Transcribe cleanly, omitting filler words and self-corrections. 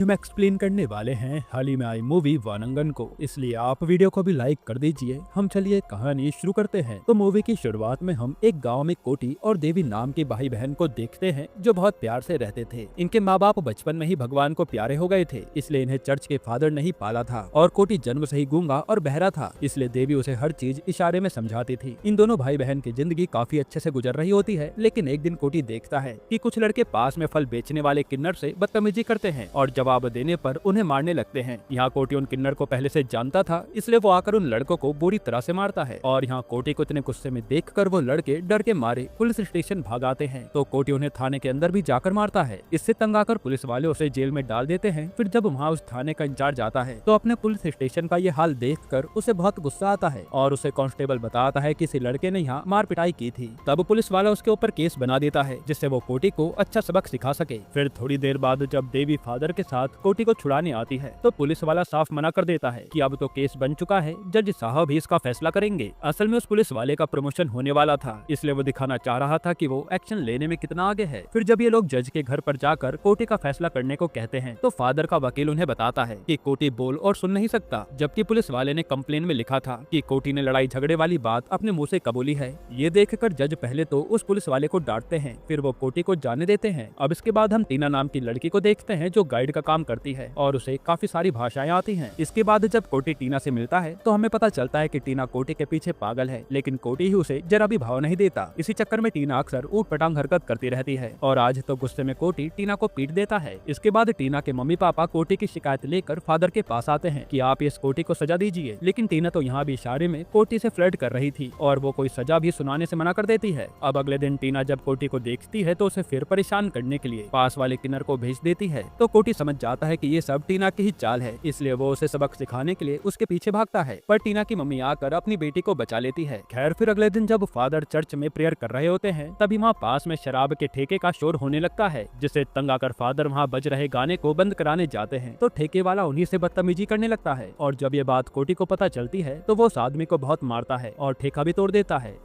हम एक्सप्लेन करने वाले हैं हाल ही में आई मूवी वानंगन को, इसलिए आप वीडियो को भी लाइक कर दीजिए। हम चलिए कहानी शुरू करते हैं। तो मूवी की शुरुआत में हम एक गांव में कोटी और देवी नाम के भाई बहन को देखते हैं जो बहुत प्यार से रहते थे। इनके माँ बाप बचपन में ही भगवान को प्यारे हो गए थे, इसलिए इन्हें चर्च के फादर ने ही पाला था। और कोटी जन्म से ही गूंगा और बहरा था, इसलिए देवी उसे हर चीज इशारे में समझाती थी। इन दोनों भाई बहन की जिंदगी काफी अच्छे से गुजर रही होती है, लेकिन एक दिन कोटी देखता है कि कुछ लड़के पास में फल बेचने वाले किन्नर से बदतमीजी करते हैं और जवाब देने पर उन्हें मारने लगते हैं। यहाँ कोटी उन किन्नर को पहले से जानता था, इसलिए वो आकर उन लड़कों को बुरी तरह से मारता है। और यहाँ कोटी को इतने गुस्से में देखकर वो लड़के डर के मारे पुलिस स्टेशन भाग आते हैं। तो कोटी उन्हें थाने के अंदर भी जाकर मारता है। इससे तंग आकर पुलिस वाले उसे जेल में डाल देते हैं। फिर जब वहाँ उस थाने का इंचार्ज आता है तो अपने पुलिस स्टेशन का ये हाल देखकर उसे बहुत गुस्सा आता है और उसे कांस्टेबल बताता है किसी लड़के ने यहाँ मार पिटाई की थी। तब पुलिस वाला उसके ऊपर केस बना देता है, जिससे वो कोटी को अच्छा सबक सिखा सके। फिर थोड़ी देर बाद जब देवी फादर के साथ कोटी को छुड़ाने आती है तो पुलिस वाला साफ मना कर देता है कि अब तो केस बन चुका है, जज साहब भी इसका फैसला करेंगे। असल में उस पुलिस वाले का प्रमोशन होने वाला था, इसलिए वो दिखाना चाह रहा था कि वो एक्शन लेने में कितना आगे है। फिर जब ये लोग जज के घर पर जाकर कोटी का फैसला करने को कहते हैं तो फादर का वकील उन्हें बताता है कि कोटी बोल और सुन नहीं सकता, जबकि पुलिस वाले ने कंप्लेन में लिखा था कि कोटी ने लड़ाई झगड़े वाली बात अपने मुंह से कबूली है। ये देखकर जज पहले तो उस पुलिस वाले को डांटते हैं, फिर वो कोटी को जाने देते हैं। अब इसके बाद हम टीना नाम की लड़की को देखते हैं जो गाइड का काम करती है और उसे काफी सारी भाषाएं आती हैं। इसके बाद जब कोटी टीना से मिलता है तो हमें पता चलता है कि टीना कोटी के पीछे पागल है, लेकिन कोटी ही उसे जरा भी भाव नहीं देता। इसी चक्कर में टीना अक्सर ऊट पटांग हरकत करती रहती है और आज तो गुस्से में कोटी टीना को पीट देता है। इसके बाद टीना के मम्मी पापा कोटी की शिकायत लेकर फादर के पास आते हैं कि आप इस कोटी को सजा दीजिए, लेकिन टीना तो यहाँ भी इशारे में कोटी से फ्लर्ट कर रही थी और वो कोई सजा भी सुनाने से मना कर देती है। अब अगले दिन टीना जब कोटी को देखती है तो उसे फिर परेशान करने के लिए पास वाले किन्नर को भेज देती है। तो कोटी समझ जाता है कि ये सब टीना की ही चाल है, इसलिए वो उसे सबक सिखाने के लिए उसके पीछे भागता है। पर टीना की मम्मी आकर अपनी बेटी को बचा लेती है। खैर फिर अगले दिन जब फादर चर्च में प्रेयर कर रहे होते हैं तभी वहाँ पास में शराब के ठेके का शोर होने लगता है, जिससे तंग आकर फादर वहाँ बज रहे गाने को बंद कराने जाते हैं तो ठेके वाला उन्हीं से बदतमीजी करने लगता है। और जब ये बात कोटी को पता चलती है तो वो उस आदमी को बहुत मारता है और ठेका भी तोड़ देता है।